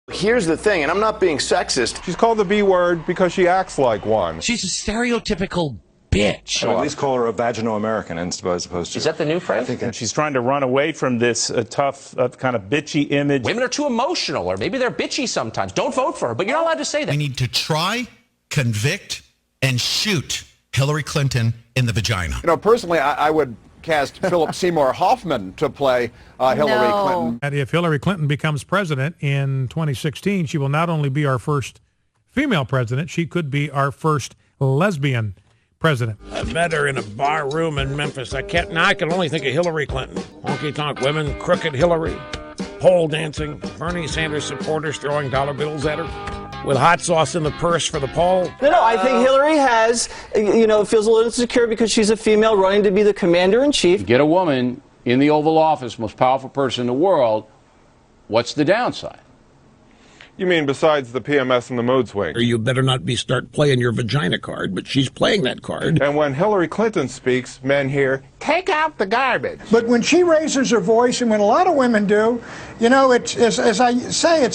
Here's the thing, and I'm not being sexist. She's called the B word because she acts like one. She's a stereotypical bitch. At least call her a vaginal American as opposed to... Is that the new phrase? And she's trying to run away from this tough, kind of bitchy image. Women are too emotional, or maybe they're bitchy sometimes. Don't vote for her, but you're not allowed to say that. We need to try, convict, and shoot Hillary Clinton in the vagina. You know, personally, I would cast Philip Seymour Hoffman to play Hillary Clinton. And if Hillary Clinton becomes president in 2016, she will not only be our first female president, she could be our first lesbian president. I met her in a bar room in Memphis. I can only think of Hillary Clinton. Honky-tonk women, crooked Hillary, pole dancing, Bernie Sanders supporters throwing dollar bills at her with hot sauce in the purse for the poll. No, I think Hillary has, feels a little insecure because she's a female running to be the commander-in-chief. Get a woman in the Oval Office, most powerful person in the world, what's the downside? You mean besides the PMS and the mood swings? You better not start playing your vagina card, but she's playing that card. And when Hillary Clinton speaks, men hear, take out the garbage. But when she raises her voice, and when a lot of women do, it's, as I say,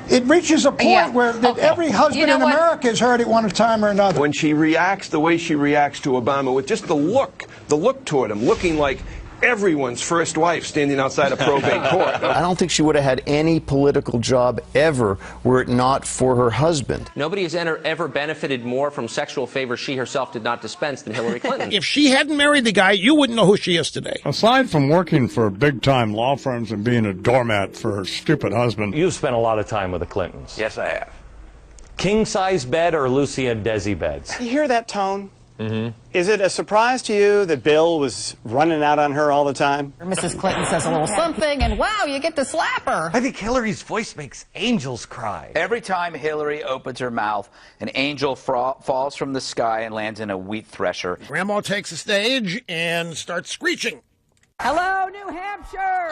it reaches a point where every husband in America has heard it one time or another. When she reacts the way she reacts to Obama, with just the look toward him, looking like everyone's first wife standing outside a probate court. I don't think she would have had any political job ever were it not for her husband. Nobody has ever benefited more from sexual favors she herself did not dispense than Hillary Clinton. If she hadn't married the guy, you wouldn't know who she is today. Aside from working for big-time law firms and being a doormat for her stupid husband. You've spent a lot of time with the Clintons. Yes, I have. King-size bed or Lucy and Desi beds? You hear that tone? Mm-hmm. Is it a surprise to you that Bill was running out on her all the time? Mrs. Clinton says a little something, and wow, you get to slap her. I think Hillary's voice makes angels cry. Every time Hillary opens her mouth, an angel falls from the sky and lands in a wheat thresher. Grandma takes the stage and starts screeching. Hello, New Hampshire!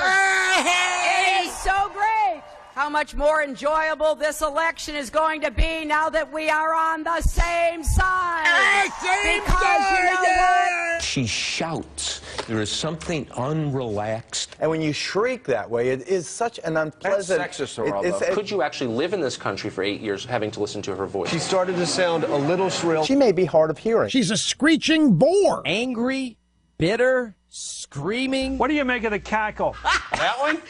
It is so great! How much more enjoyable this election is going to be now that we are on the same side. Because you know what? She shouts. There is something unrelaxed. And when you shriek that way, it is such an unpleasant... That's sexist, Could you actually live in this country for 8 years having to listen to her voice? She started to sound a little shrill. She may be hard of hearing. She's a screeching bore. Angry, bitter, screaming. What do you make of the cackle? That one?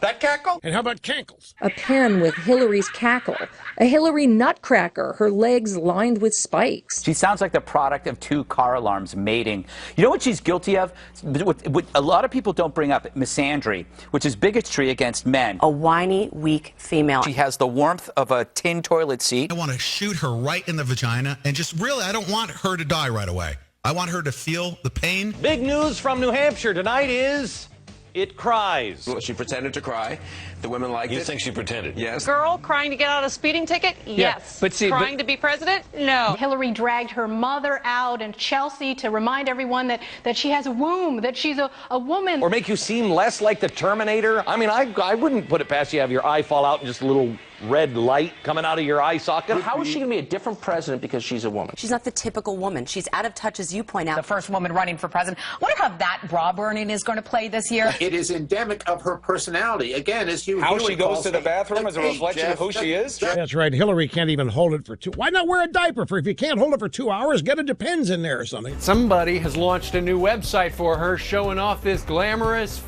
That cackle? And how about cankles? A pen with Hillary's cackle. A Hillary nutcracker, her legs lined with spikes. She sounds like the product of two car alarms mating. You know what she's guilty of? What a lot of people don't bring up, misandry, which is bigotry against men. A whiny, weak female. She has the warmth of a tin toilet seat. I want to shoot her right in the vagina, and I don't want her to die right away. I want her to feel the pain. Big news from New Hampshire tonight is... it cries. Well, she pretended to cry. The women liked it. You think she pretended? Yes. Girl crying to get out a speeding ticket? Yes. But see, crying to be president? No. Hillary dragged her mother out in Chelsea to remind everyone that she has a womb, that she's a woman. Or make you seem less like the Terminator? I mean, I wouldn't put it past you to have your eye fall out and just a little red light coming out of your eye socket. How is she going to be a different president because she's a woman? She's not the typical woman. She's out of touch, as you point out. The first woman running for president. I wonder how that bra burning is going to play this year. It is endemic of her personality. Again, as How she goes to the bathroom is a reflection of who she is? That's right. Hillary can't even hold it for why not wear a diaper? If you can't hold it for 2 hours, get a Depends in there or something. Somebody has launched a new website for her showing off this glamorous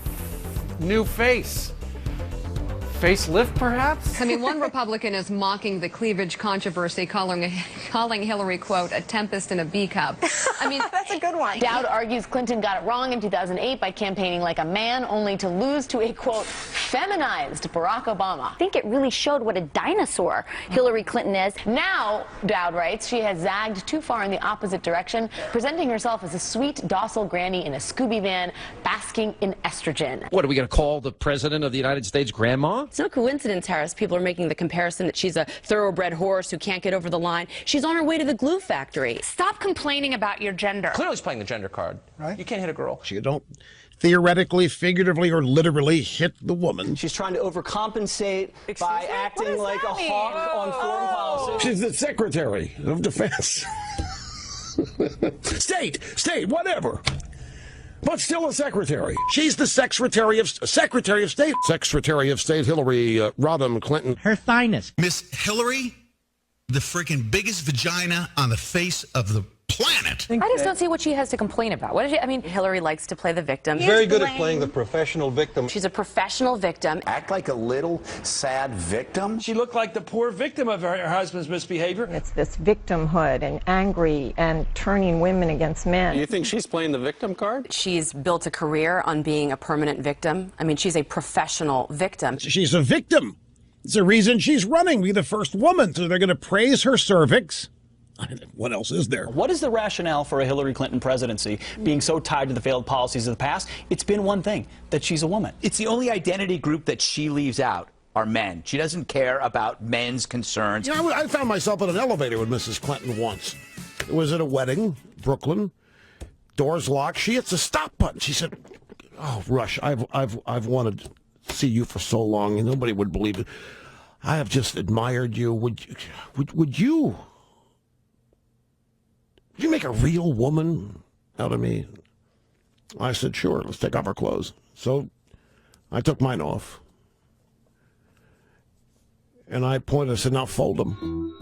new face. Facelift, perhaps? I mean, one Republican is mocking the cleavage controversy, calling Hillary, quote, a tempest in a B cup. I mean, That's a good one. Dowd argues Clinton got it wrong in 2008 by campaigning like a man, only to lose to a, quote, feminized Barack Obama. I think it really showed what a dinosaur Hillary Clinton is. Now, Dowd writes, she has zagged too far in the opposite direction, presenting herself as a sweet, docile granny in a Scooby van, basking in estrogen. What, are we going to call the president of the United States grandma? It's no coincidence, Harris. People are making the comparison that she's a thoroughbred horse who can't get over the line. She's on her way to the glue factory. Stop complaining about your gender. Clearly she's playing the gender card. Right. You can't hit a girl. You don't theoretically, figuratively, or literally hit the woman. She's trying to overcompensate by acting like a hawk on foreign policy. She's the Secretary of Defense. State, whatever. but still a secretary. She's the Secretary of State. Secretary of State Hillary Rodham Clinton. Her thiness. Miss Hillary, the freaking biggest vagina on the face of the planet. I just don't see what she has to complain about. What is she? I mean, Hillary likes to play the victim. Very good at playing the professional victim. She's a professional victim. Act like a little sad victim. She looked like the poor victim of her husband's misbehavior. It's this victimhood and angry and turning women against men. You think she's playing the victim card? She's built a career on being a permanent victim. I mean, she's a professional victim. She's a victim. It's the reason she's running. Be the first woman. So they're going to praise her cervix. What else is there? What is the rationale for a Hillary Clinton presidency being so tied to the failed policies of the past? It's been one thing, that she's a woman. It's the only identity group that she leaves out are men. She doesn't care about men's concerns. You know, I found myself in an elevator with Mrs. Clinton once. It was at a wedding, Brooklyn. Doors locked. She hits a stop button. She said, "Oh, Rush, I've wanted to see you for so long, and nobody would believe it. I have just admired you. Would you make a real woman out of me?" I said, "Sure, let's take off our clothes." So I took mine off. And I pointed, I said, "Now fold them."